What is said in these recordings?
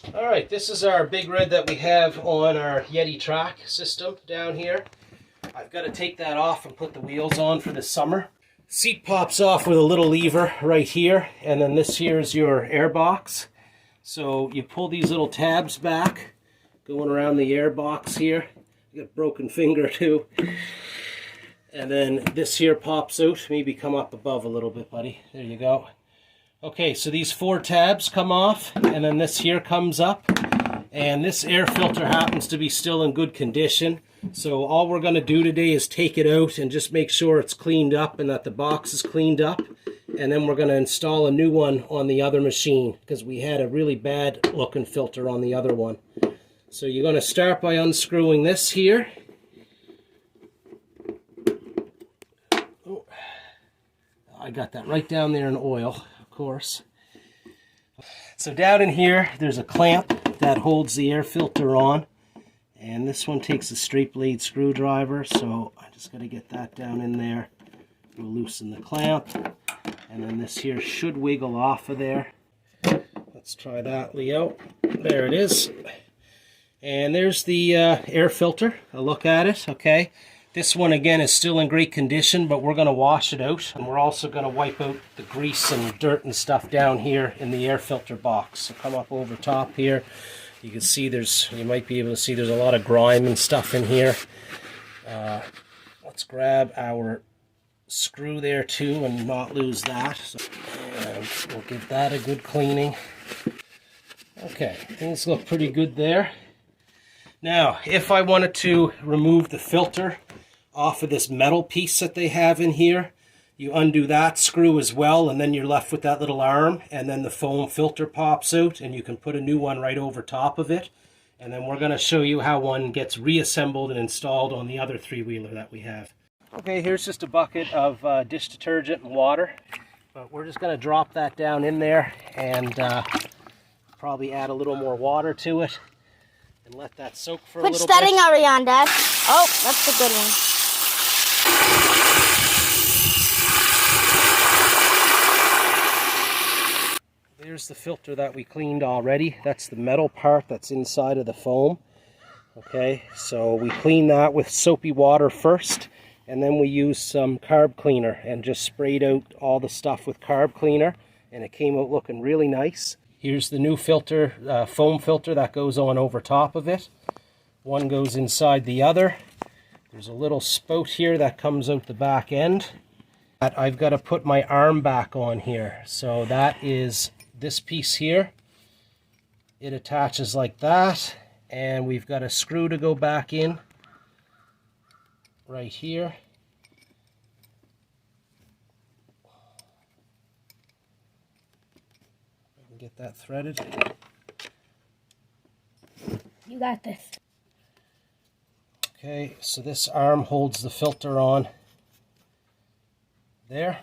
Alright, this is our big red that we have on our Yeti track system down here. I've got to take that off and put the wheels on for the summer. Seat pops off with a little lever right here, and then this here is your air box. So you pull these little tabs back, going around the air box here. You got a broken finger too. And then this here pops out. Maybe come up above a little bit, buddy. There you go. Okay, so these 4 tabs come off, and then this here comes up. And this air filter happens to be still in good condition. So all we're going to do today is take it out and just make sure it's cleaned up and that the box is cleaned up. And then we're going to install a new one on the other machine because we had a really bad looking filter on the other one. So you're going to start by unscrewing this here. Oh, I got that right down there in oil, of course. So down in here, there's a clamp that holds the air filter on. And this one takes a straight blade screwdriver, so I just got to get that down in there. We'll loosen the clamp, and then this here should wiggle off of there. Let's try that, Leo. There it is. And there's the air filter. A look at it, okay. This one, again, is still in great condition, but we're going to wash it out. And we're also going to wipe out the grease and dirt and stuff down here in the air filter box. So come up over top here. You can see you might be able to see there's a lot of grime and stuff in here. Let's grab our screw there too and not lose that. So, and we'll give that a good cleaning. Okay, things look pretty good there. Now, if I wanted to remove the filter off of this metal piece that they have in here, you undo that screw as well, and then you're left with that little arm, and then the foam filter pops out, and you can put a new one right over top of it. And then we're going to show you how one gets reassembled and installed on the other 3-wheeler that we have. Okay, here's just a bucket of dish detergent and water, but we're just going to drop that down in there and probably add a little more water to it and let that soak for a little bit. Quit studying Ariane, Dad. Oh, that's the good one. There's the filter that we cleaned already. That's the metal part that's inside of the foam. Okay, so we clean that with soapy water first, and then we used some carb cleaner and just sprayed out all the stuff with carb cleaner, and it came out looking really nice. Here's the new filter, foam filter that goes on over top of it. One goes inside the other. There's a little spout here that comes out the back end. I've got to put my arm back on here. So that is this piece here. It attaches like that, and we've got a screw to go back in right here. I can get that threaded. You got this. Okay, so this arm holds the filter on there.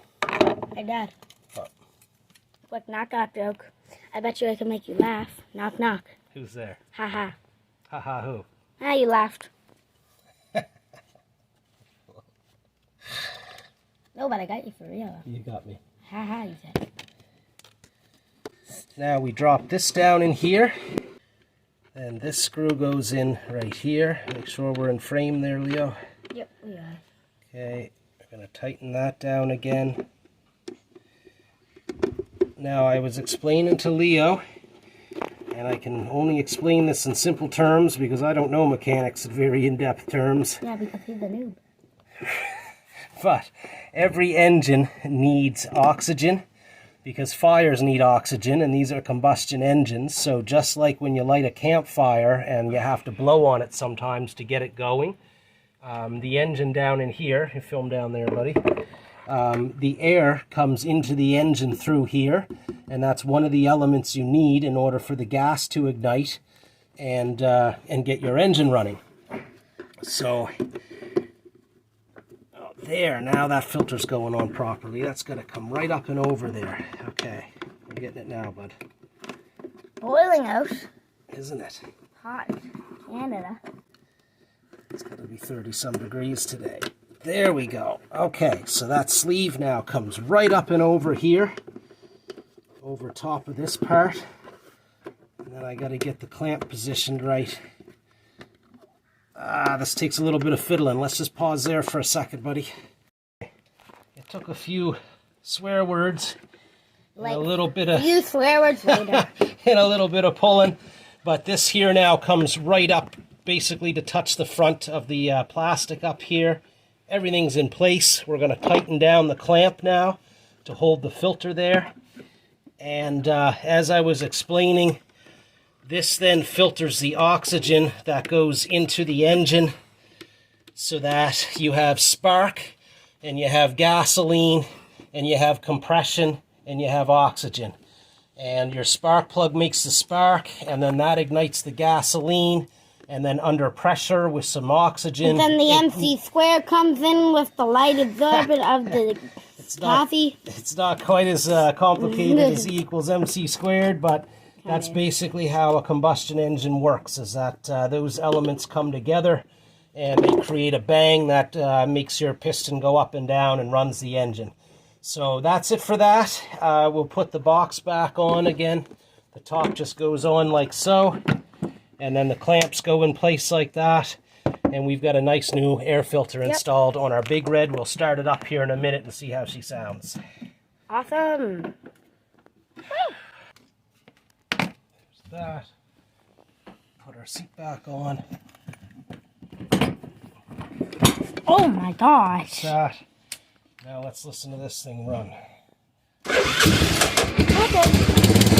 Hey, Dad. What? Quick knock-knock joke. I bet you I can make you laugh. Knock, knock. Who's there? Ha-ha. Ha-ha who? Ah, you laughed. No, but I got you for real. You got me. Ha-ha, you said. Now we drop this down in here. And this screw goes in right here. Make sure we're in frame there, Leo. Yep, we are. Okay, we're going to tighten that down again. Now I was explaining to Leo, and I can only explain this in simple terms because I don't know mechanics in very in-depth terms. Yeah, because he's a noob. But every engine needs oxygen, because fires need oxygen, and these are combustion engines. So just like when you light a campfire and you have to blow on it sometimes to get it going, the engine down in here, you film down there, buddy, the air comes into the engine through here, and that's one of the elements you need in order for the gas to ignite and get your engine running. So there, now that filter's going on properly. That's going to come right up and over there. Okay, we're getting it now, bud. Boiling out. Isn't it? Hot. Canada. It's going to be 30-some degrees today. There we go. Okay, so that sleeve now comes right up and over here, over top of this part. And then I got to get the clamp positioned right. This takes a little bit of fiddling. Let's just pause there for a second, buddy. It took a few swear words, Like, and a little bit of you swear words later. and a little bit of pulling, but this here now comes right up basically to touch the front of the plastic up here. Everything's in place. We're going to tighten down the clamp now to hold the filter there. And as I was explaining, this then filters the oxygen that goes into the engine so that you have spark and you have gasoline and you have compression and you have oxygen. And your spark plug makes the spark, and then that ignites the gasoline, and then under pressure with some oxygen. And then the MC square comes in with the light absorbent of the coffee. It's not quite as complicated as E equals MC squared, but that's basically how a combustion engine works, is that those elements come together and they create a bang that makes your piston go up and down and runs the engine. So that's it for that. We'll put the box back on again. The top just goes on like so, and then the clamps go in place like that. And we've got a nice new air filter installed on our Big Red. We'll start it up here in a minute and see how she sounds. Awesome. There's that. Put our seat back on. Oh my gosh. That. Now let's listen to this thing run. Okay.